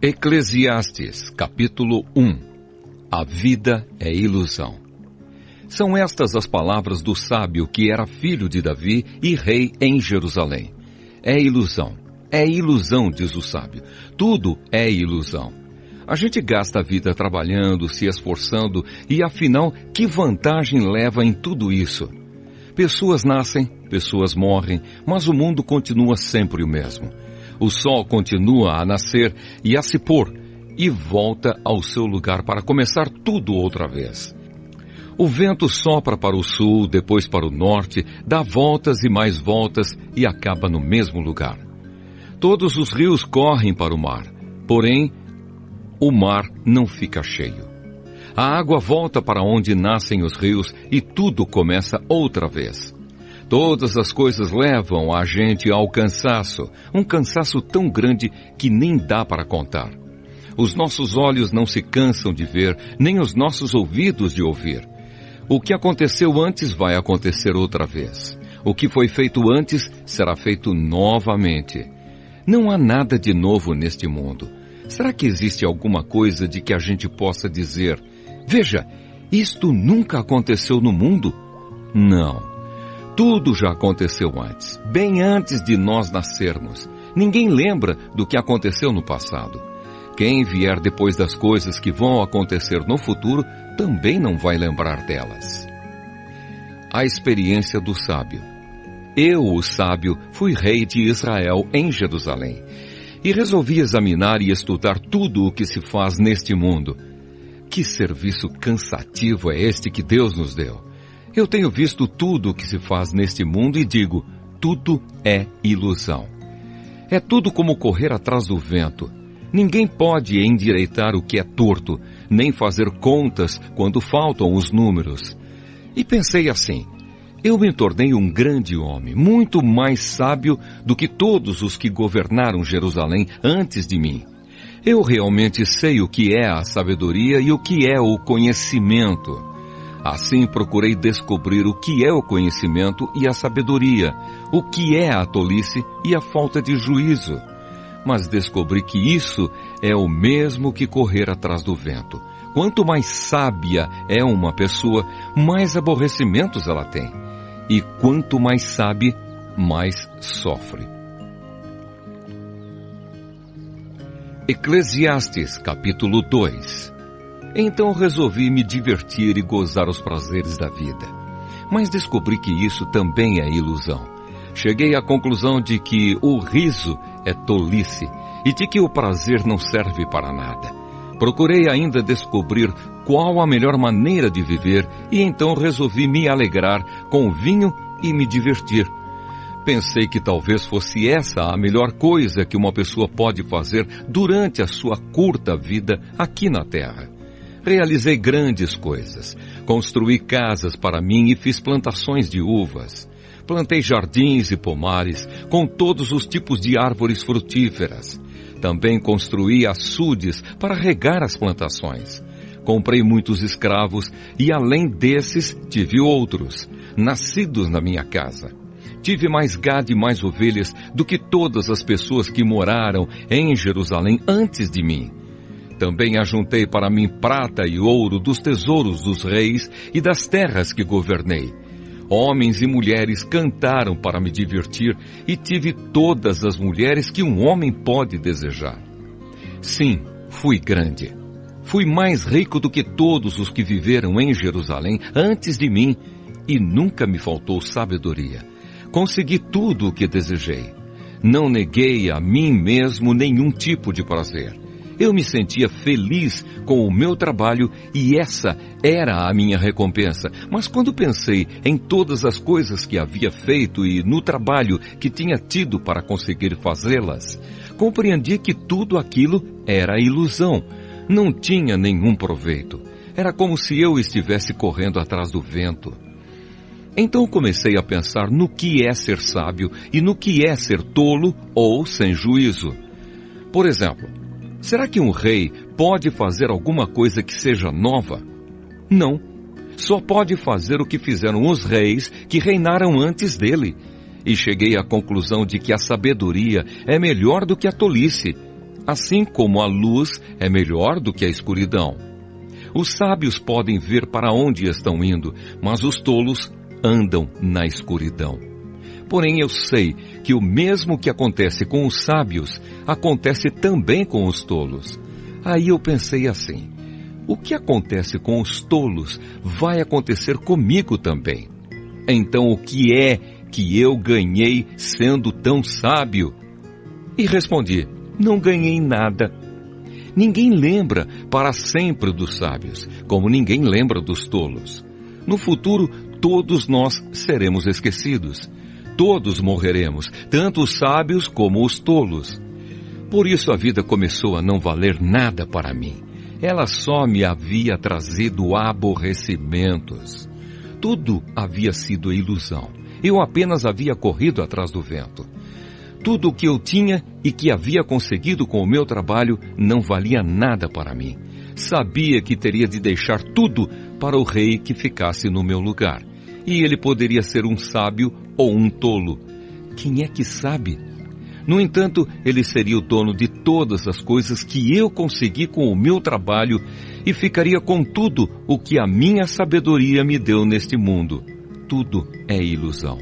Eclesiastes, capítulo 1. A vida é ilusão. São estas as palavras do sábio que era filho de Davi e rei em Jerusalém. É ilusão, diz o sábio. Tudo é ilusão. A gente gasta a vida trabalhando, se esforçando e, afinal, que vantagem leva em tudo isso? Pessoas nascem, pessoas morrem, mas o mundo continua sempre o mesmo. O sol continua a nascer e a se pôr e volta ao seu lugar para começar tudo outra vez. O vento sopra para o sul, depois para o norte, dá voltas e mais voltas e acaba no mesmo lugar. Todos os rios correm para o mar, porém, o mar não fica cheio. A água volta para onde nascem os rios e tudo começa outra vez. Todas as coisas levam a gente ao cansaço, um cansaço tão grande que nem dá para contar. Os nossos olhos não se cansam de ver, nem os nossos ouvidos de ouvir. O que aconteceu antes vai acontecer outra vez. O que foi feito antes será feito novamente. Não há nada de novo neste mundo. Será que existe alguma coisa de que a gente possa dizer: veja, isto nunca aconteceu no mundo? Não. Tudo já aconteceu antes, bem antes de nós nascermos. Ninguém lembra do que aconteceu no passado. Quem vier depois das coisas que vão acontecer no futuro também não vai lembrar delas. A experiência do sábio. Eu, o sábio, fui rei de Israel em Jerusalém e resolvi examinar e estudar tudo o que se faz neste mundo. Que serviço cansativo é este que Deus nos deu! Eu tenho visto tudo o que se faz neste mundo e digo, tudo é ilusão. É tudo como correr atrás do vento. Ninguém pode endireitar o que é torto, nem fazer contas quando faltam os números. E pensei assim, eu me tornei um grande homem, muito mais sábio do que todos os que governaram Jerusalém antes de mim. Eu realmente sei o que é a sabedoria e o que é o conhecimento. Assim procurei descobrir o que é o conhecimento e a sabedoria, o que é a tolice e a falta de juízo. Mas descobri que isso é o mesmo que correr atrás do vento. Quanto mais sábia é uma pessoa, mais aborrecimentos ela tem. E quanto mais sabe, mais sofre. Eclesiastes, capítulo 2. Então resolvi me divertir e gozar os prazeres da vida. Mas descobri que isso também é ilusão. Cheguei à conclusão de que o riso é tolice e de que o prazer não serve para nada. Procurei ainda descobrir qual a melhor maneira de viver e então resolvi me alegrar com o vinho e me divertir. Pensei que talvez fosse essa a melhor coisa que uma pessoa pode fazer durante a sua curta vida aqui na Terra. Realizei grandes coisas. Construí casas para mim e fiz plantações de uvas. Plantei jardins e pomares com todos os tipos de árvores frutíferas. Também construí açudes para regar as plantações. Comprei muitos escravos e, além desses, tive outros, nascidos na minha casa. Tive mais gado e mais ovelhas do que todas as pessoas que moraram em Jerusalém antes de mim. Também ajuntei para mim prata e ouro dos tesouros dos reis e das terras que governei. Homens e mulheres cantaram para me divertir e tive todas as mulheres que um homem pode desejar. Sim, fui grande. Fui mais rico do que todos os que viveram em Jerusalém antes de mim e nunca me faltou sabedoria. Consegui tudo o que desejei. Não neguei a mim mesmo nenhum tipo de prazer. Eu me sentia feliz com o meu trabalho e essa era a minha recompensa. Mas quando pensei em todas as coisas que havia feito e no trabalho que tinha tido para conseguir fazê-las, compreendi que tudo aquilo era ilusão. Não tinha nenhum proveito. Era como se eu estivesse correndo atrás do vento. Então comecei a pensar no que é ser sábio e no que é ser tolo ou sem juízo. Por exemplo, será que um rei pode fazer alguma coisa que seja nova? Não. Só pode fazer o que fizeram os reis que reinaram antes dele. E cheguei à conclusão de que a sabedoria é melhor do que a tolice. assim como a luz é melhor do que a escuridão. Os sábios podem ver para onde estão indo, mas os tolos andam na escuridão. Porém, eu sei que o mesmo que acontece com os sábios, acontece também com os tolos. Aí eu pensei assim: o que acontece com os tolos vai acontecer comigo também. Então, o que é que eu ganhei sendo tão sábio? E respondi: não ganhei nada. Ninguém lembra para sempre dos sábios, como ninguém lembra dos tolos. No futuro, todos nós seremos esquecidos. Todos morreremos, tanto os sábios como os tolos. Por isso a vida começou a não valer nada para mim. Ela só me havia trazido aborrecimentos. Tudo havia sido ilusão. Eu apenas havia corrido atrás do vento. Tudo o que eu tinha e que havia conseguido com o meu trabalho não valia nada para mim. Sabia que teria de deixar tudo para o rei que ficasse no meu lugar. E ele poderia ser um sábio ou um tolo. Quem é que sabe? No entanto, ele seria o dono de todas as coisas que eu consegui com o meu trabalho e ficaria com tudo o que a minha sabedoria me deu neste mundo. Tudo é ilusão.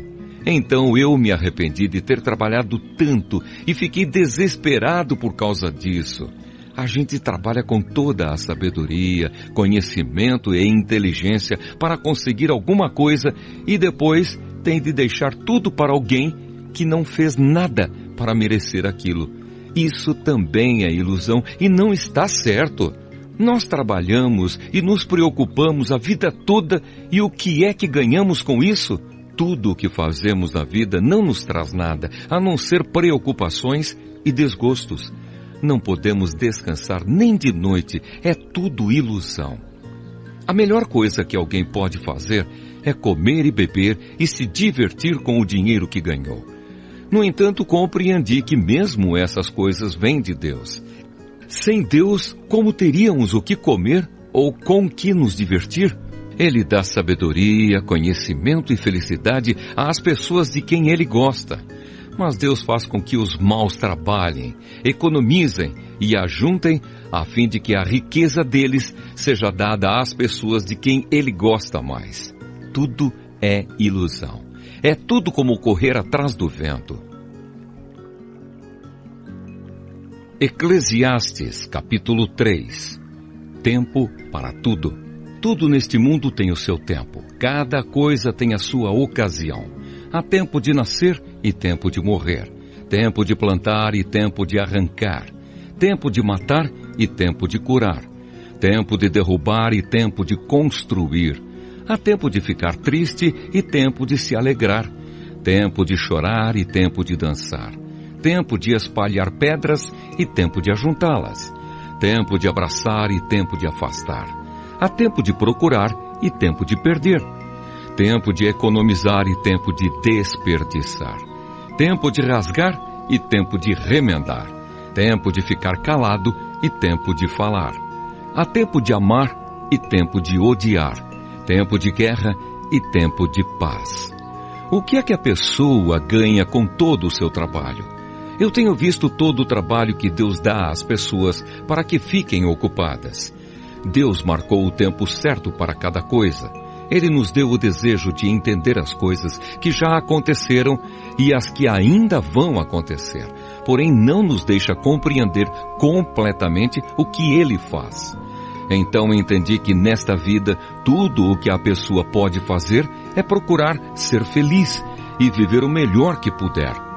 Então eu me arrependi de ter trabalhado tanto e fiquei desesperado por causa disso. A gente trabalha com toda a sabedoria, conhecimento e inteligência para conseguir alguma coisa e depois tem de deixar tudo para alguém que não fez nada para merecer aquilo. Isso também é ilusão e não está certo. Nós trabalhamos e nos preocupamos a vida toda e o que é que ganhamos com isso? Tudo o que fazemos na vida não nos traz nada, a não ser preocupações e desgostos. Não podemos descansar nem de noite, é tudo ilusão. A melhor coisa que alguém pode fazer é comer e beber e se divertir com o dinheiro que ganhou. No entanto, compreendi que mesmo essas coisas vêm de Deus. Sem Deus, como teríamos o que comer ou com que nos divertir? Ele dá sabedoria, conhecimento e felicidade às pessoas de quem Ele gosta. Mas Deus faz com que os maus trabalhem, economizem e ajuntem a fim de que a riqueza deles seja dada às pessoas de quem Ele gosta mais. Tudo é ilusão. É tudo como correr atrás do vento. Eclesiastes, capítulo 3. Tempo para tudo. Tudo neste mundo tem o seu tempo. Cada coisa tem a sua ocasião. Há tempo de nascer e tempo de morrer. Tempo de plantar e tempo de arrancar. Tempo de matar e tempo de curar. Tempo de derrubar e tempo de construir. Há tempo de ficar triste e tempo de se alegrar. Tempo de chorar e tempo de dançar. Tempo de espalhar pedras e tempo de ajuntá-las. Tempo de abraçar e tempo de afastar. Há tempo de procurar e tempo de perder. Tempo de economizar e tempo de desperdiçar. Tempo de rasgar e tempo de remendar. Tempo de ficar calado e tempo de falar. Há tempo de amar e tempo de odiar. Tempo de guerra e tempo de paz. O que é que a pessoa ganha com todo o seu trabalho? Eu tenho visto todo o trabalho que Deus dá às pessoas para que fiquem ocupadas. Deus marcou o tempo certo para cada coisa. Ele nos deu o desejo de entender as coisas que já aconteceram e as que ainda vão acontecer. Porém, não nos deixa compreender completamente o que Ele faz. Então entendi que nesta vida, tudo o que a pessoa pode fazer é procurar ser feliz e viver o melhor que puder.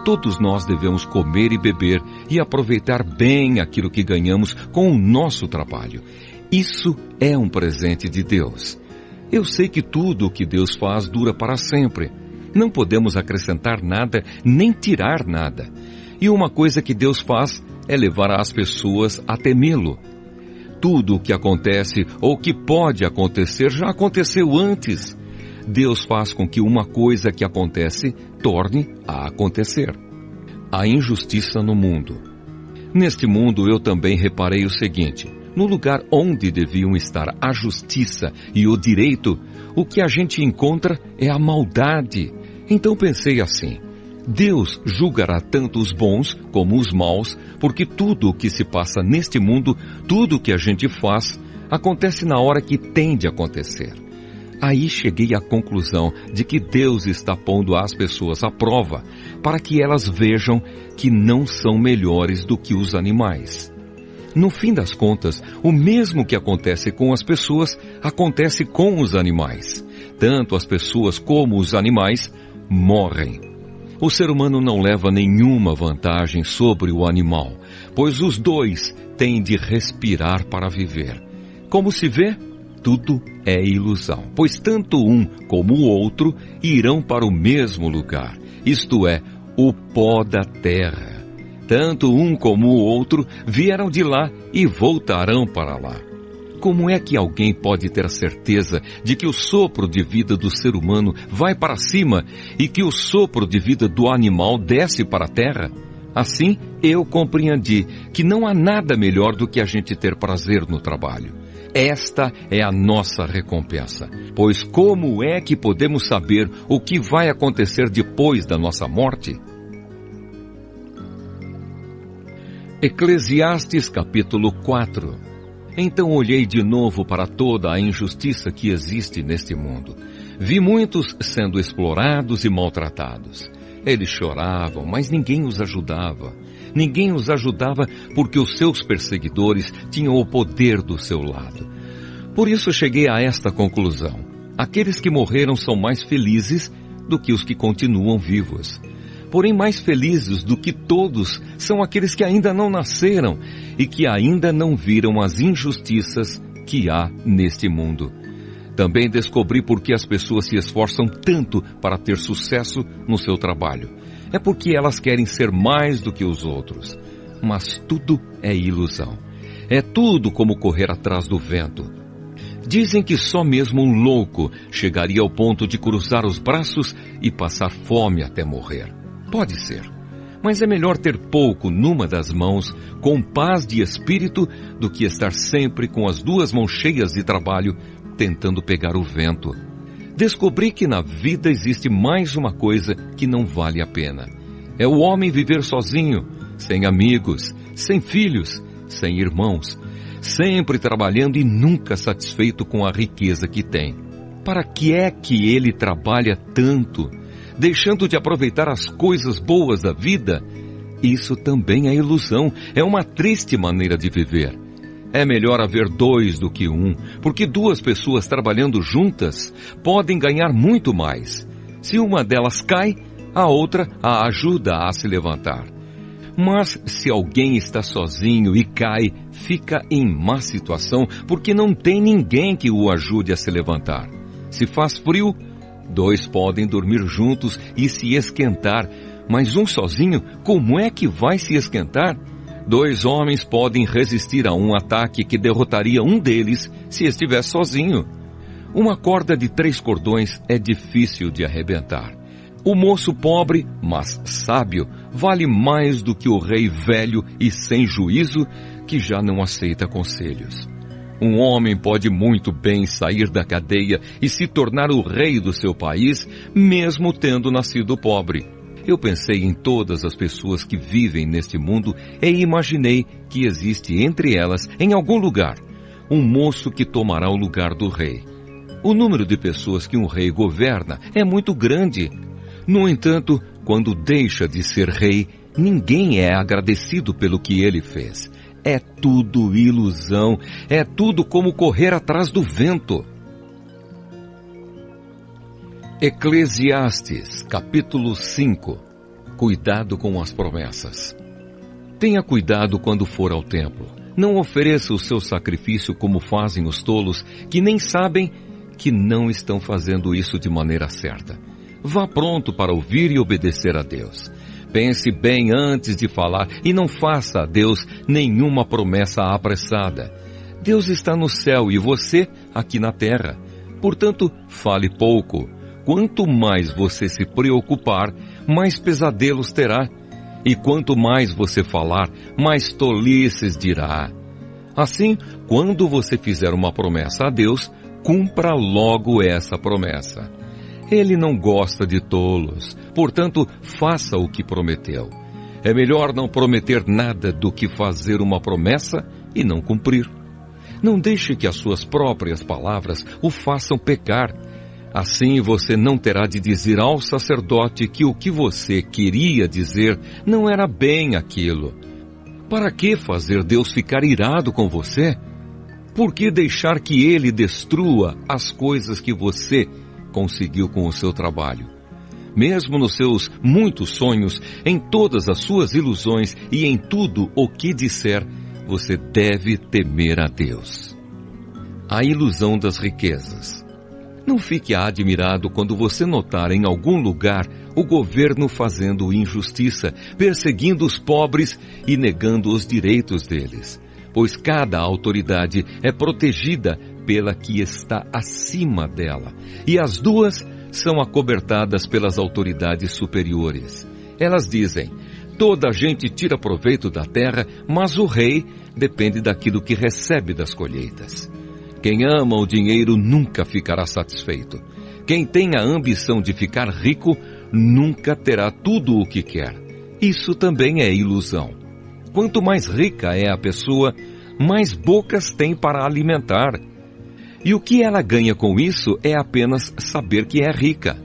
Todos nós devemos comer e beber e aproveitar bem aquilo que ganhamos com o nosso trabalho. Isso é um presente de Deus. Eu sei que tudo o que Deus faz dura para sempre. Não podemos acrescentar nada, nem tirar nada. E uma coisa que Deus faz é levar as pessoas a temê-lo. Tudo o que acontece ou que pode acontecer já aconteceu antes. Deus faz com que uma coisa que acontece torne a acontecer. A injustiça no mundo. Neste mundo eu também reparei o seguinte: no lugar onde deviam estar a justiça e o direito, o que a gente encontra é a maldade. Então pensei assim: Deus julgará tanto os bons como os maus, porque tudo o que se passa neste mundo, tudo o que a gente faz, acontece na hora que tem de acontecer. Aí cheguei à conclusão de que Deus está pondo as pessoas à prova, para que elas vejam que não são melhores do que os animais. No fim das contas, o mesmo que acontece com as pessoas, acontece com os animais. Tanto as pessoas como os animais morrem. O ser humano não leva nenhuma vantagem sobre o animal, pois os dois têm de respirar para viver. Como se vê, tudo é ilusão, pois tanto um como o outro irão para o mesmo lugar, isto é, o pó da terra. Tanto um como o outro vieram de lá e voltarão para lá. Como é que alguém pode ter certeza de que o sopro de vida do ser humano vai para cima e que o sopro de vida do animal desce para a terra? Assim, eu compreendi que não há nada melhor do que a gente ter prazer no trabalho. Esta é a nossa recompensa, pois como é que podemos saber o que vai acontecer depois da nossa morte? Eclesiastes capítulo 4. Então olhei de novo para toda a injustiça que existe neste mundo. Vi muitos sendo explorados e maltratados. Eles choravam, mas ninguém os ajudava. Ninguém os ajudava porque os seus perseguidores tinham o poder do seu lado. Por isso cheguei a esta conclusão. Aqueles que morreram são mais felizes do que os que continuam vivos. Porém, mais felizes do que todos são aqueles que ainda não nasceram e que ainda não viram as injustiças que há neste mundo. Também descobri por que as pessoas se esforçam tanto para ter sucesso no seu trabalho. É porque elas querem ser mais do que os outros. Mas tudo é ilusão. É tudo como correr atrás do vento. Dizem que só mesmo um louco chegaria ao ponto de cruzar os braços e passar fome até morrer. Pode ser, mas é melhor ter pouco numa das mãos, com paz de espírito, do que estar sempre com as duas mãos cheias de trabalho, tentando pegar o vento. Descobri que na vida existe mais uma coisa que não vale a pena. É o homem viver sozinho, sem amigos, sem filhos, sem irmãos, sempre trabalhando e nunca satisfeito com a riqueza que tem. Para que é que ele trabalha tanto, deixando de aproveitar as coisas boas da vida? Isso também é ilusão, é uma triste maneira de viver. É melhor haver dois do que um, porque duas pessoas trabalhando juntas podem ganhar muito mais. Se uma delas cai, a outra a ajuda a se levantar. Mas se alguém está sozinho e cai, fica em má situação, porque não tem ninguém que o ajude a se levantar. Se faz frio, dois podem dormir juntos e se esquentar, mas um sozinho, como é que vai se esquentar? Dois homens podem resistir a um ataque que derrotaria um deles se estivesse sozinho. Uma corda de 3 cordões é difícil de arrebentar. O moço pobre, mas sábio, vale mais do que o rei velho e sem juízo, que já não aceita conselhos. Um homem pode muito bem sair da cadeia e se tornar o rei do seu país, mesmo tendo nascido pobre. Eu pensei em todas as pessoas que vivem neste mundo e imaginei que existe entre elas, em algum lugar, um moço que tomará o lugar do rei. O número de pessoas que um rei governa é muito grande. No entanto, quando deixa de ser rei, ninguém é agradecido pelo que ele fez. É tudo ilusão, é tudo como correr atrás do vento. Eclesiastes, capítulo 5. Cuidado com as promessas. Tenha cuidado quando for ao templo. Não ofereça o seu sacrifício como fazem os tolos, que nem sabem que não estão fazendo isso de maneira certa. Vá pronto para ouvir e obedecer a Deus. Pense bem antes de falar e não faça a Deus nenhuma promessa apressada. Deus está no céu e você aqui na terra. Portanto, fale pouco. Quanto mais você se preocupar, mais pesadelos terá. E quanto mais você falar, mais tolices dirá. Assim, quando você fizer uma promessa a Deus, cumpra logo essa promessa. Ele não gosta de tolos, portanto, faça o que prometeu. É melhor não prometer nada do que fazer uma promessa e não cumprir. Não deixe que as suas próprias palavras o façam pecar. Assim você não terá de dizer ao sacerdote que o que você queria dizer não era bem aquilo. Para que fazer Deus ficar irado com você? Por que deixar que Ele destrua as coisas que você conseguiu com o seu trabalho? Mesmo nos seus muitos sonhos, em todas as suas ilusões e em tudo o que disser, você deve temer a Deus. A ilusão das riquezas. Não fique admirado quando você notar em algum lugar o governo fazendo injustiça, perseguindo os pobres e negando os direitos deles, pois cada autoridade é protegida pela que está acima dela, e as duas são acobertadas pelas autoridades superiores. Elas dizem: toda a gente tira proveito da terra, mas o rei depende daquilo que recebe das colheitas. Quem ama o dinheiro nunca ficará satisfeito. Quem tem a ambição de ficar rico nunca terá tudo o que quer. Isso também é ilusão. Quanto mais rica é a pessoa, mais bocas tem para alimentar. E o que ela ganha com isso é apenas saber que é rica.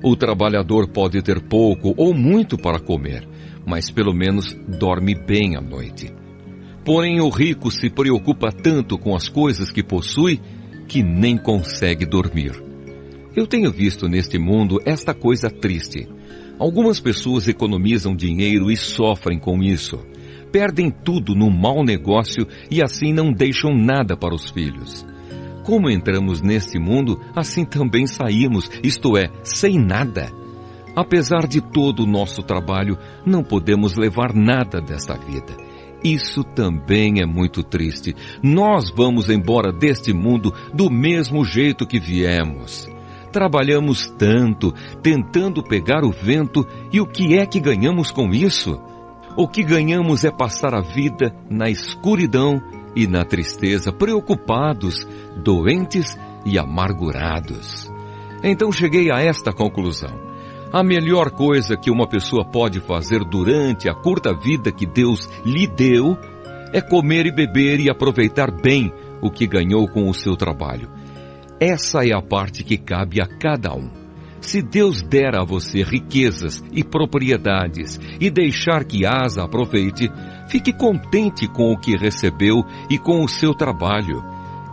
O trabalhador pode ter pouco ou muito para comer, mas pelo menos dorme bem à noite. Porém, o rico se preocupa tanto com as coisas que possui que nem consegue dormir. Eu tenho visto neste mundo esta coisa triste. Algumas pessoas economizam dinheiro e sofrem com isso. Perdem tudo num mau negócio e assim não deixam nada para os filhos. Como entramos neste mundo, assim também saímos, isto é, sem nada. Apesar de todo o nosso trabalho, não podemos levar nada desta vida. Isso também é muito triste. Nós vamos embora deste mundo do mesmo jeito que viemos. Trabalhamos tanto, tentando pegar o vento, e o que é que ganhamos com isso? O que ganhamos é passar a vida na escuridão e na tristeza, preocupados, doentes e amargurados. Então cheguei a esta conclusão. A melhor coisa que uma pessoa pode fazer durante a curta vida que Deus lhe deu é comer e beber e aproveitar bem o que ganhou com o seu trabalho. Essa é a parte que cabe a cada um. Se Deus der a você riquezas e propriedades e deixar que as aproveite, fique contente com o que recebeu e com o seu trabalho.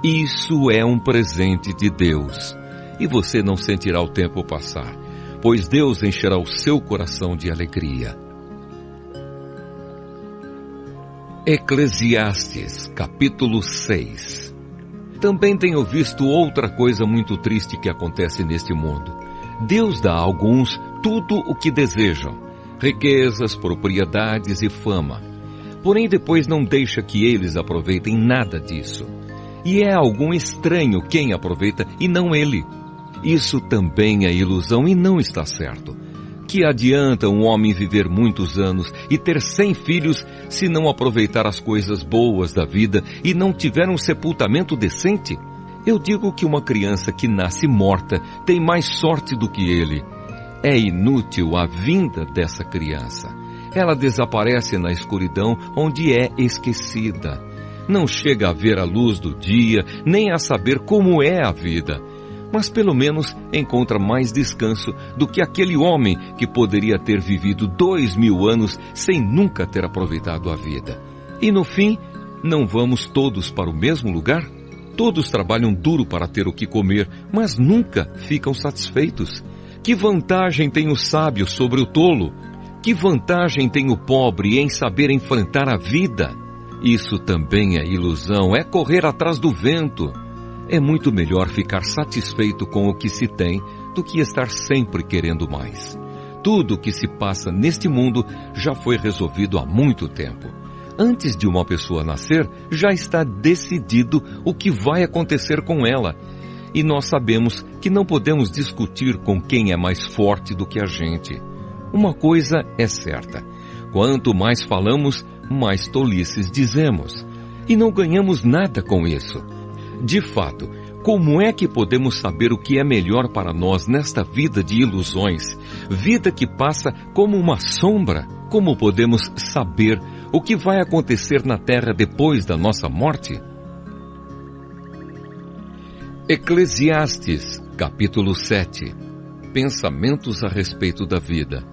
Isso é um presente de Deus. E você não sentirá o tempo passar, pois Deus encherá o seu coração de alegria. Eclesiastes, capítulo 6. Também tenho visto outra coisa muito triste que acontece neste mundo. Deus dá a alguns tudo o que desejam, riquezas, propriedades e fama. Porém, depois não deixa que eles aproveitem nada disso. E é algum estranho quem aproveita e não ele. Isso também é ilusão e não está certo. Que adianta um homem viver muitos anos e ter 100 filhos se não aproveitar as coisas boas da vida e não tiver um sepultamento decente? Eu digo que uma criança que nasce morta tem mais sorte do que ele. É inútil a vinda dessa criança. Ela desaparece na escuridão onde é esquecida. Não chega a ver a luz do dia, nem a saber como é a vida. Mas pelo menos encontra mais descanso do que aquele homem que poderia ter vivido 2000 anos sem nunca ter aproveitado a vida. E no fim, não vamos todos para o mesmo lugar? Todos trabalham duro para ter o que comer, mas nunca ficam satisfeitos. Que vantagem tem o sábio sobre o tolo? Que vantagem tem o pobre em saber enfrentar a vida? Isso também é ilusão, é correr atrás do vento. É muito melhor ficar satisfeito com o que se tem do que estar sempre querendo mais. Tudo o que se passa neste mundo já foi resolvido há muito tempo. Antes de uma pessoa nascer, já está decidido o que vai acontecer com ela. E nós sabemos que não podemos discutir com quem é mais forte do que a gente. Uma coisa é certa: quanto mais falamos, mais tolices dizemos. E não ganhamos nada com isso. De fato, Como é que podemos saber o que é melhor para nós nesta vida de ilusões, vida que passa como uma sombra? Como podemos saber o que vai acontecer na terra depois da nossa morte? Eclesiastes, capítulo 7. Pensamentos a respeito da vida.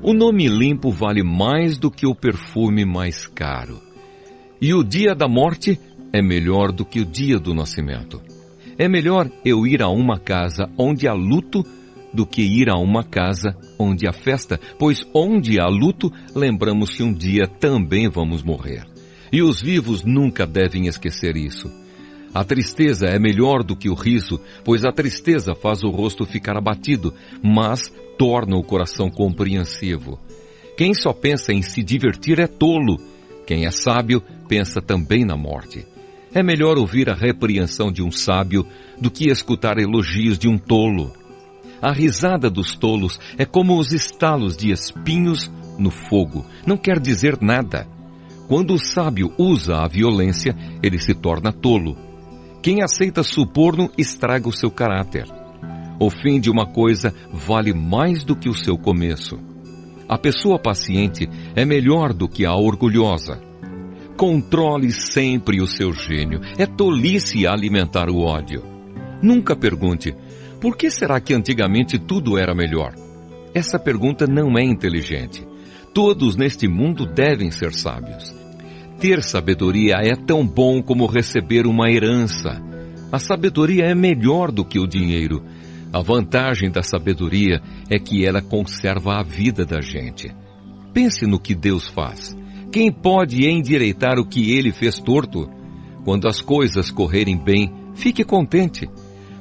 O nome limpo vale mais do que o perfume mais caro. E o dia da morte é melhor do que o dia do nascimento. É melhor eu ir a uma casa onde há luto do que ir a uma casa onde há festa, pois onde há luto, lembramos que um dia também vamos morrer. E os vivos nunca devem esquecer isso. A tristeza é melhor do que o riso, pois a tristeza faz o rosto ficar abatido, mas torna o coração compreensivo. Quem só pensa em se divertir é tolo. Quem é sábio pensa também na morte. É melhor ouvir a repreensão de um sábio do que escutar elogios de um tolo. A risada dos tolos é como os estalos de espinhos no fogo. Não quer dizer nada. Quando o sábio usa a violência, ele se torna tolo. Quem aceita suborno estraga o seu caráter. O fim de uma coisa vale mais do que o seu começo. A pessoa paciente é melhor do que a orgulhosa. Controle sempre o seu gênio. É tolice alimentar o ódio. Nunca pergunte, por que será que antigamente tudo era melhor? Essa pergunta não é inteligente. Todos neste mundo devem ser sábios. Ter sabedoria é tão bom como receber uma herança. A sabedoria é melhor do que o dinheiro. A vantagem da sabedoria é que ela conserva a vida da gente. Pense no que Deus faz. Quem pode endireitar o que Ele fez torto? Quando as coisas correrem bem, fique contente.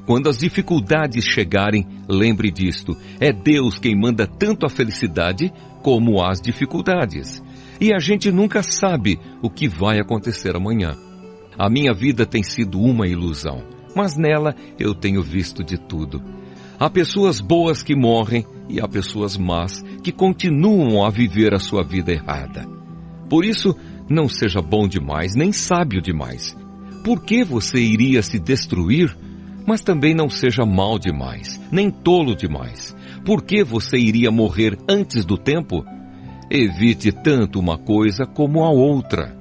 Quando as dificuldades chegarem, lembre disto. É Deus quem manda tanto a felicidade como as dificuldades. E a gente nunca sabe o que vai acontecer amanhã. A minha vida tem sido uma ilusão, mas nela eu tenho visto de tudo. Há pessoas boas que morrem e há pessoas más que continuam a viver a sua vida errada. Por isso, não seja bom demais, nem sábio demais. Por que você iria se destruir? Mas também não seja mau demais, nem tolo demais. Por que você iria morrer antes do tempo? Evite tanto uma coisa como a outra.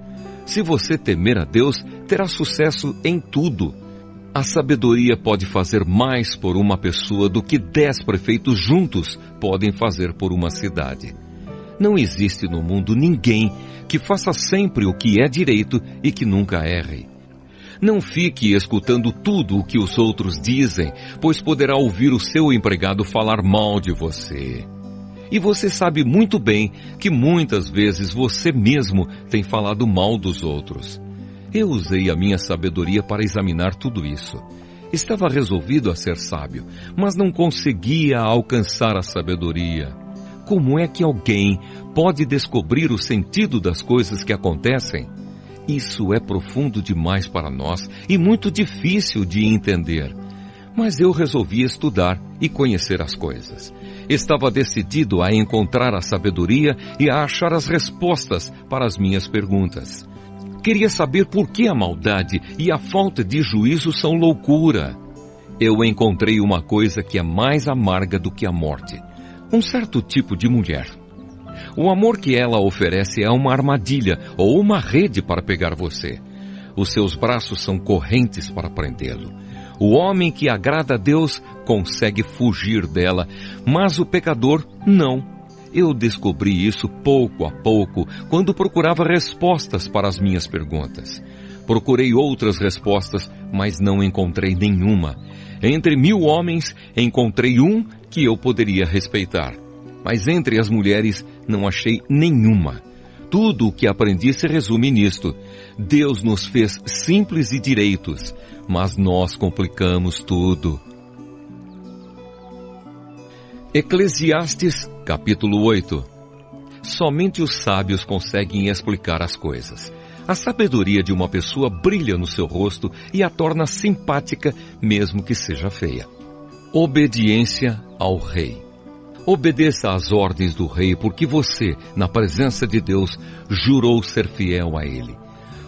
Se você temer a Deus, terá sucesso em tudo. A sabedoria pode fazer mais por uma pessoa do que 10 prefeitos juntos podem fazer por uma cidade. Não existe no mundo ninguém que faça sempre o que é direito e que nunca erre. Não fique escutando tudo o que os outros dizem, pois poderá ouvir o seu empregado falar mal de você. E você sabe muito bem que muitas vezes você mesmo tem falado mal dos outros. Eu usei a minha sabedoria para examinar tudo isso. Estava resolvido a ser sábio, mas não conseguia alcançar a sabedoria. Como é que alguém pode descobrir o sentido das coisas que acontecem? Isso é profundo demais para nós e muito difícil de entender. Mas eu resolvi estudar e conhecer as coisas. Estava decidido a encontrar a sabedoria e a achar as respostas para as minhas perguntas. Queria saber por que a maldade e a falta de juízo são loucura. Eu encontrei uma coisa que é mais amarga do que a morte. Um certo tipo de mulher. O amor que ela oferece é uma armadilha ou uma rede para pegar você. Os seus braços são correntes para prendê-lo. O homem que agrada a Deus consegue fugir dela, mas o pecador não. Eu descobri isso pouco a pouco, quando procurava respostas para as minhas perguntas. Procurei outras respostas, mas não encontrei nenhuma. Entre 1000 homens, encontrei um que eu poderia respeitar. Mas entre as mulheres, não achei nenhuma. Tudo o que aprendi se resume nisto. Deus nos fez simples e direitos, mas nós complicamos tudo. Eclesiastes, capítulo 8. Somente os sábios conseguem explicar as coisas. A sabedoria de uma pessoa brilha no seu rosto e a torna simpática, mesmo que seja feia. Obediência ao rei. Obedeça às ordens do rei, porque você, na presença de Deus, jurou ser fiel a ele.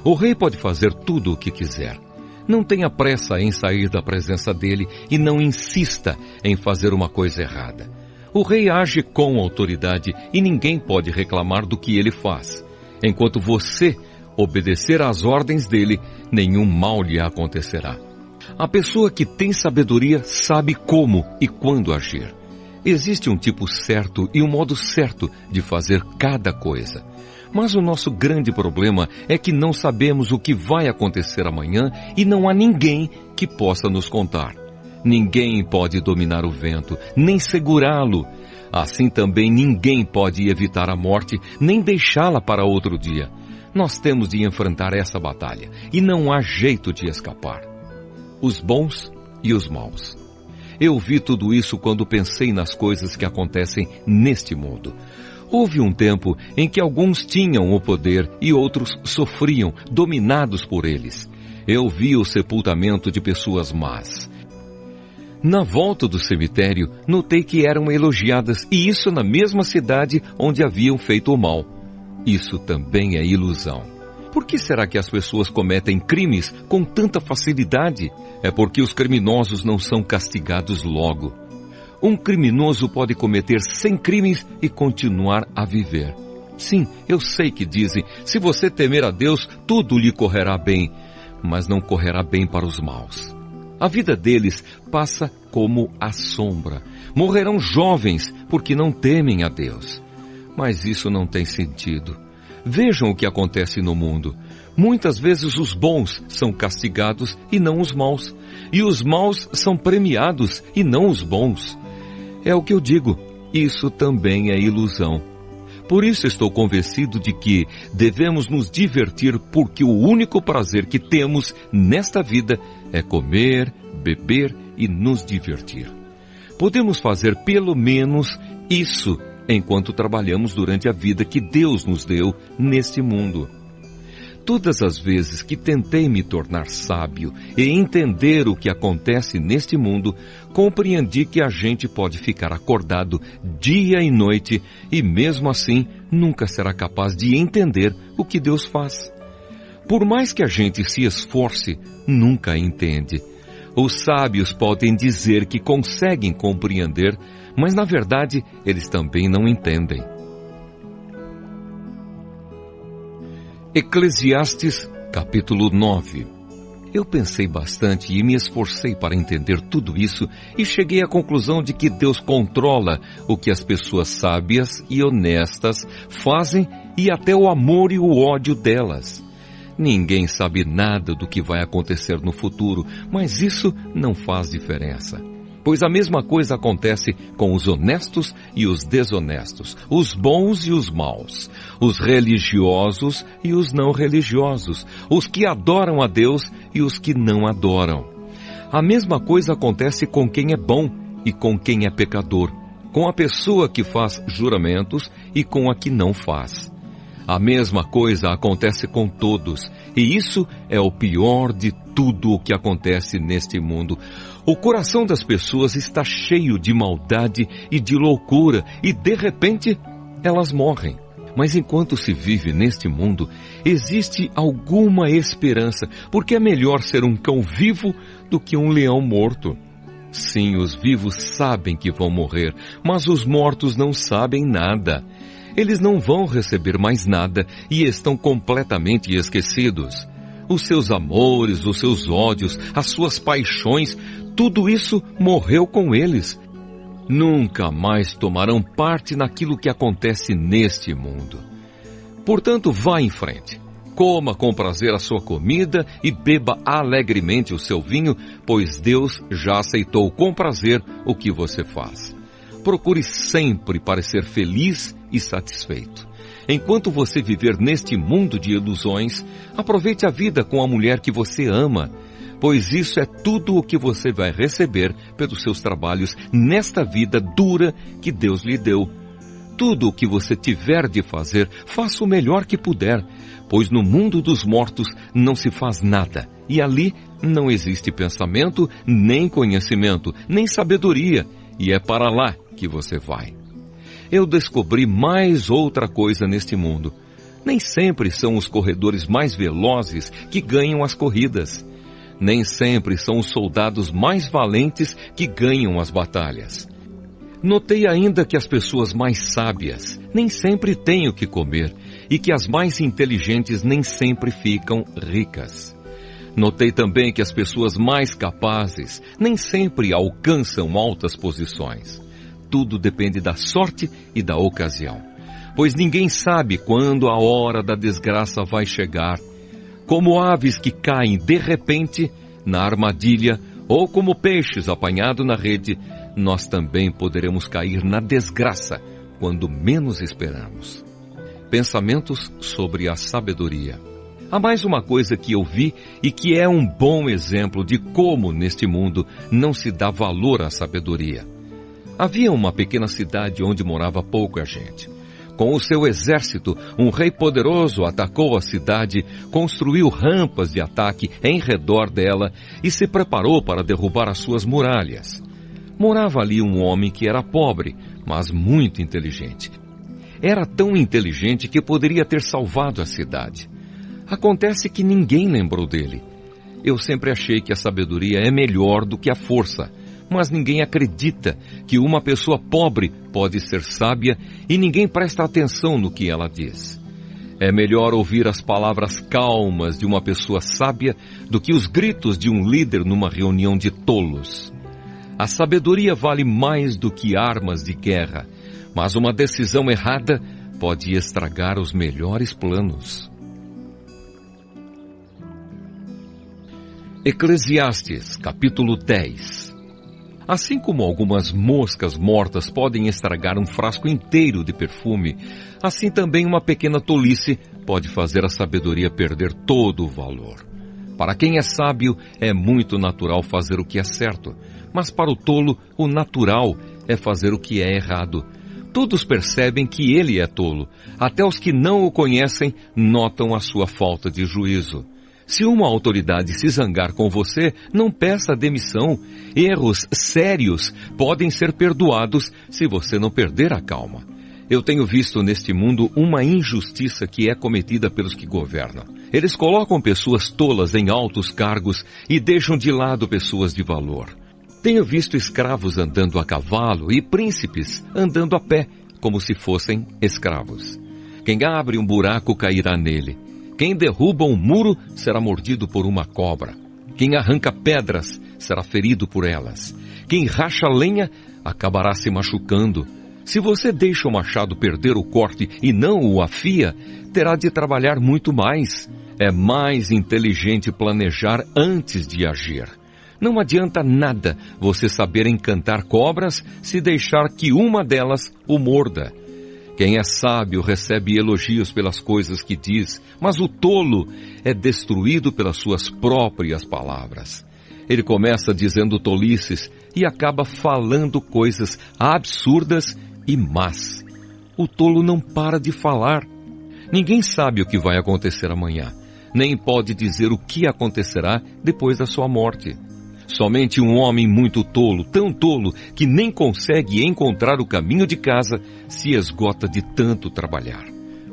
O rei pode fazer tudo o que quiser. Não tenha pressa em sair da presença dele e não insista em fazer uma coisa errada. O rei age com autoridade e ninguém pode reclamar do que ele faz. Enquanto você obedecer às ordens dele, nenhum mal lhe acontecerá. A pessoa que tem sabedoria sabe como e quando agir. Existe um tipo certo e um modo certo de fazer cada coisa. Mas o nosso grande problema é que não sabemos o que vai acontecer amanhã e não há ninguém que possa nos contar. Ninguém pode dominar o vento, nem segurá-lo. Assim também ninguém pode evitar a morte, nem deixá-la para outro dia. Nós temos de enfrentar essa batalha e não há jeito de escapar. Os bons e os maus. Eu vi tudo isso quando pensei nas coisas que acontecem neste mundo. Houve um tempo em que alguns tinham o poder e outros sofriam, dominados por eles. Eu vi o sepultamento de pessoas más. Na volta do cemitério, notei que eram elogiadas, e isso na mesma cidade onde haviam feito o mal. Isso também é ilusão. Por que será que as pessoas cometem crimes com tanta facilidade? É porque os criminosos não são castigados logo. Um criminoso pode cometer 100 crimes e continuar a viver. Sim, eu sei que dizem, se você temer a Deus, tudo lhe correrá bem, mas não correrá bem para os maus. A vida deles passa como a sombra. Morrerão jovens porque não temem a Deus. Mas isso não tem sentido. Vejam o que acontece no mundo. Muitas vezes os bons são castigados e não os maus. E os maus são premiados e não os bons. É o que eu digo, isso também é ilusão. Por isso estou convencido de que devemos nos divertir, porque o único prazer que temos nesta vida é comer, beber e nos divertir. Podemos fazer pelo menos isso enquanto trabalhamos durante a vida que Deus nos deu neste mundo. Todas as vezes que tentei me tornar sábio e entender o que acontece neste mundo, compreendi que a gente pode ficar acordado dia e noite e mesmo assim nunca será capaz de entender o que Deus faz. Por mais que a gente se esforce, nunca entende. Os sábios podem dizer que conseguem compreender, mas na verdade eles também não entendem. Eclesiastes, capítulo 9. Eu pensei bastante e me esforcei para entender tudo isso e cheguei à conclusão de que Deus controla o que as pessoas sábias e honestas fazem e até o amor e o ódio delas. Ninguém sabe nada do que vai acontecer no futuro, mas isso não faz diferença. Pois a mesma coisa acontece com os honestos e os desonestos, os bons e os maus, os religiosos e os não religiosos, os que adoram a Deus e os que não adoram. A mesma coisa acontece com quem é bom e com quem é pecador, com a pessoa que faz juramentos e com a que não faz. A mesma coisa acontece com todos, e isso é o pior de tudo o que acontece neste mundo. O coração das pessoas está cheio de maldade e de loucura, e de repente elas morrem. Mas enquanto se vive neste mundo, existe alguma esperança, porque é melhor ser um cão vivo do que um leão morto. Sim, os vivos sabem que vão morrer, mas os mortos não sabem nada. Eles não vão receber mais nada e estão completamente esquecidos. Os seus amores, os seus ódios, as suas paixões, tudo isso morreu com eles. Nunca mais tomarão parte naquilo que acontece neste mundo. Portanto, vá em frente. Coma com prazer a sua comida e beba alegremente o seu vinho, pois Deus já aceitou com prazer o que você faz. Procure sempre parecer feliz e satisfeito. Enquanto você viver neste mundo de ilusões, aproveite a vida com a mulher que você ama, pois isso é tudo o que você vai receber pelos seus trabalhos nesta vida dura que Deus lhe deu. Tudo o que você tiver de fazer, faça o melhor que puder, pois no mundo dos mortos não se faz nada, e ali não existe pensamento, nem conhecimento, nem sabedoria, e é para lá que você vai. Eu descobri mais outra coisa neste mundo. Nem sempre são os corredores mais velozes que ganham as corridas. Nem sempre são os soldados mais valentes que ganham as batalhas. Notei ainda que as pessoas mais sábias nem sempre têm o que comer e que as mais inteligentes nem sempre ficam ricas. Notei também que as pessoas mais capazes nem sempre alcançam altas posições. Tudo depende da sorte e da ocasião, pois ninguém sabe quando a hora da desgraça vai chegar. Como aves que caem de repente na armadilha ou como peixes apanhados na rede, nós também poderemos cair na desgraça quando menos esperamos. Pensamentos sobre a sabedoria. Há mais uma coisa que eu vi e que é um bom exemplo de como neste mundo não se dá valor à sabedoria. Havia uma pequena cidade onde morava pouca gente. Com o seu exército, um rei poderoso atacou a cidade, construiu rampas de ataque em redor dela e se preparou para derrubar as suas muralhas. Morava ali um homem que era pobre, mas muito inteligente. Era tão inteligente que poderia ter salvado a cidade. Acontece que ninguém lembrou dele. Eu sempre achei que a sabedoria é melhor do que a força, mas ninguém acredita que uma pessoa pobre pode ser sábia e ninguém presta atenção no que ela diz. É melhor ouvir as palavras calmas de uma pessoa sábia do que os gritos de um líder numa reunião de tolos. A sabedoria vale mais do que armas de guerra, mas uma decisão errada pode estragar os melhores planos. Eclesiastes, capítulo 10. Assim como algumas moscas mortas podem estragar um frasco inteiro de perfume, assim também uma pequena tolice pode fazer a sabedoria perder todo o valor. Para quem é sábio, é muito natural fazer o que é certo, mas para o tolo, o natural é fazer o que é errado. Todos percebem que ele é tolo, até os que não o conhecem notam a sua falta de juízo. Se uma autoridade se zangar com você, não peça demissão. Erros sérios podem ser perdoados se você não perder a calma. Eu tenho visto neste mundo uma injustiça que é cometida pelos que governam. Eles colocam pessoas tolas em altos cargos e deixam de lado pessoas de valor. Tenho visto escravos andando a cavalo e príncipes andando a pé, como se fossem escravos. Quem abre um buraco cairá nele. Quem derruba um muro será mordido por uma cobra. Quem arranca pedras será ferido por elas. Quem racha lenha acabará se machucando. Se você deixa o machado perder o corte e não o afia, terá de trabalhar muito mais. É mais inteligente planejar antes de agir. Não adianta nada você saber encantar cobras se deixar que uma delas o morda. Quem é sábio recebe elogios pelas coisas que diz, mas o tolo é destruído pelas suas próprias palavras. Ele começa dizendo tolices e acaba falando coisas absurdas e más. O tolo não para de falar. Ninguém sabe o que vai acontecer amanhã, nem pode dizer o que acontecerá depois da sua morte. Somente um homem muito tolo, tão tolo que nem consegue encontrar o caminho de casa, se esgota de tanto trabalhar.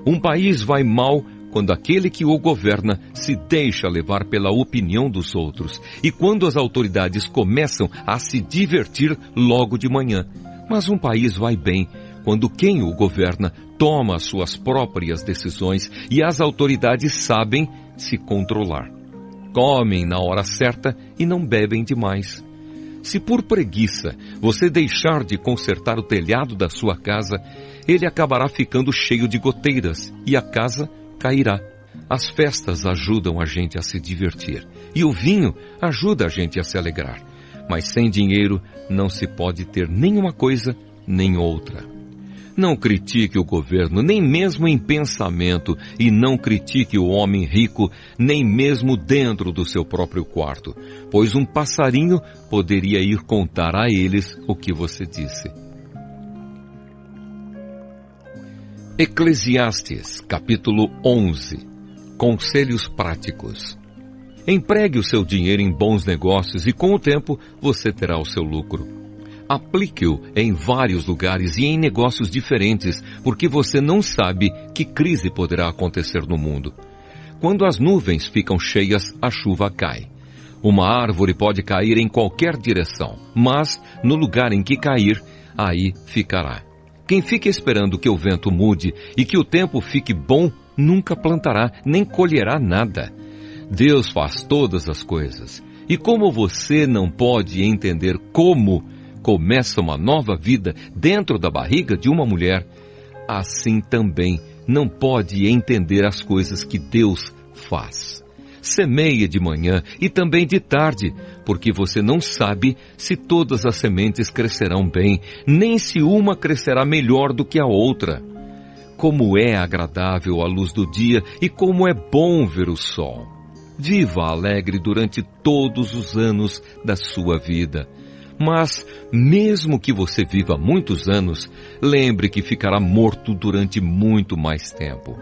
Um país vai mal quando aquele que o governa se deixa levar pela opinião dos outros e quando as autoridades começam a se divertir logo de manhã. Mas um país vai bem quando quem o governa toma as suas próprias decisões e as autoridades sabem se controlar. Comem na hora certa e não bebem demais. Se por preguiça você deixar de consertar o telhado da sua casa, ele acabará ficando cheio de goteiras e a casa cairá. As festas ajudam a gente a se divertir e o vinho ajuda a gente a se alegrar. Mas sem dinheiro não se pode ter nenhuma coisa nem outra. Não critique o governo, nem mesmo em pensamento, e não critique o homem rico, nem mesmo dentro do seu próprio quarto, pois um passarinho poderia ir contar a eles o que você disse. Eclesiastes, capítulo 11. Conselhos práticos. Empregue o seu dinheiro em bons negócios e com o tempo você terá o seu lucro. Aplique-o em vários lugares e em negócios diferentes, porque você não sabe que crise poderá acontecer no mundo. Quando as nuvens ficam cheias, a chuva cai. Uma árvore pode cair em qualquer direção, mas no lugar em que cair, aí ficará. Quem fica esperando que o vento mude e que o tempo fique bom, nunca plantará, nem colherá nada. Deus faz todas as coisas. E como você não pode entender como começa uma nova vida dentro da barriga de uma mulher, assim também não pode entender as coisas que Deus faz. Semeia de manhã e também de tarde, porque você não sabe se todas as sementes crescerão bem, nem se uma crescerá melhor do que a outra. Como é agradável a luz do dia e como é bom ver o sol. Viva alegre durante todos os anos da sua vida. Mas, mesmo que você viva muitos anos, lembre que ficará morto durante muito mais tempo.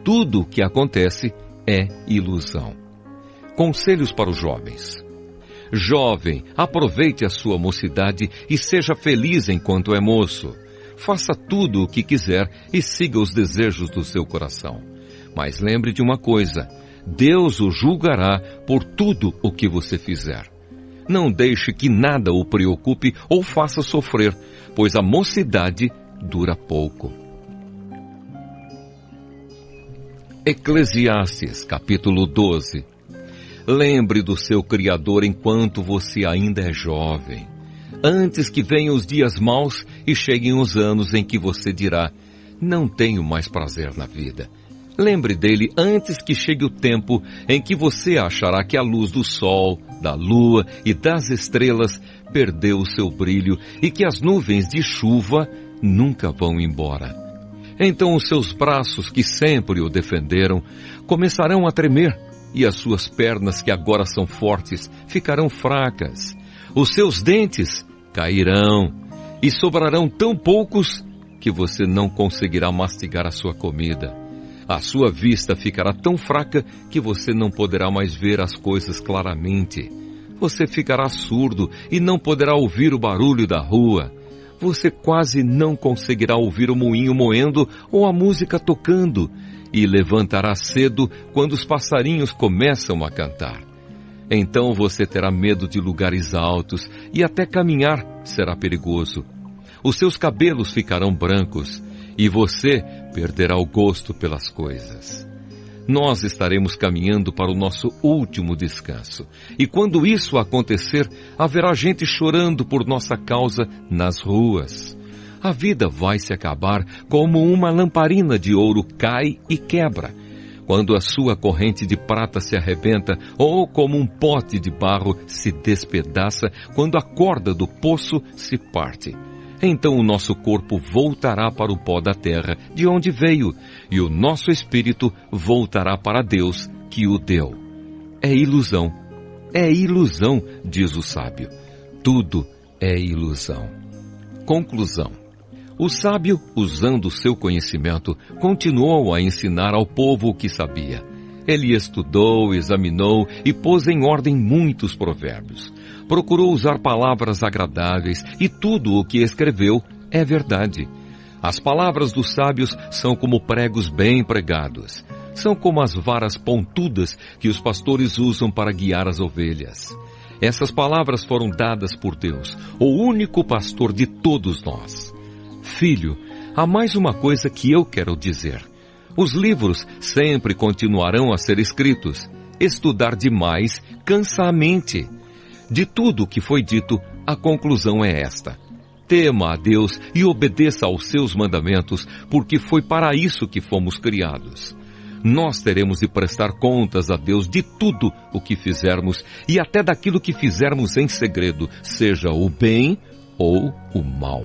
Tudo o que acontece é ilusão. Conselhos para os jovens. Jovem, aproveite a sua mocidade e seja feliz enquanto é moço. Faça tudo o que quiser e siga os desejos do seu coração. Mas lembre de uma coisa, Deus o julgará por tudo o que você fizer. Não deixe que nada o preocupe ou faça sofrer, pois a mocidade dura pouco. Eclesiastes, capítulo 12. Lembre do seu Criador enquanto você ainda é jovem, antes que venham os dias maus e cheguem os anos em que você dirá, não tenho mais prazer na vida. Lembre dele antes que chegue o tempo em que você achará que a luz do sol, da lua e das estrelas perdeu o seu brilho e que as nuvens de chuva nunca vão embora. Então os seus braços, que sempre o defenderam, começarão a tremer, e as suas pernas, que agora são fortes, ficarão fracas. Os seus dentes cairão, e sobrarão tão poucos que você não conseguirá mastigar a sua comida. A sua vista ficará tão fraca que você não poderá mais ver as coisas claramente. Você ficará surdo e não poderá ouvir o barulho da rua. Você quase não conseguirá ouvir o moinho moendo ou a música tocando, e levantará cedo quando os passarinhos começam a cantar. Então você terá medo de lugares altos e até caminhar será perigoso. Os seus cabelos ficarão brancos e você perderá o gosto pelas coisas. Nós estaremos caminhando para o nosso último descanso. E quando isso acontecer, haverá gente chorando por nossa causa nas ruas. A vida vai se acabar como uma lamparina de ouro cai e quebra, quando a sua corrente de prata se arrebenta, ou como um pote de barro se despedaça quando a corda do poço se parte. Então o nosso corpo voltará para o pó da terra, de onde veio, e o nosso espírito voltará para Deus, que o deu. É ilusão, diz o sábio. Tudo é ilusão. Conclusão. O sábio, usando o seu conhecimento, continuou a ensinar ao povo o que sabia. Ele estudou, examinou e pôs em ordem muitos provérbios. Procurou usar palavras agradáveis e tudo o que escreveu é verdade. As palavras dos sábios são como pregos bem pregados. São como as varas pontudas que os pastores usam para guiar as ovelhas. Essas palavras foram dadas por Deus, o único pastor de todos nós. Filho, há mais uma coisa que eu quero dizer. Os livros sempre continuarão a ser escritos. Estudar demais cansa a mente. De tudo o que foi dito, a conclusão é esta. Tema a Deus e obedeça aos seus mandamentos, porque foi para isso que fomos criados. Nós teremos de prestar contas a Deus de tudo o que fizermos e até daquilo que fizermos em segredo, seja o bem ou o mal.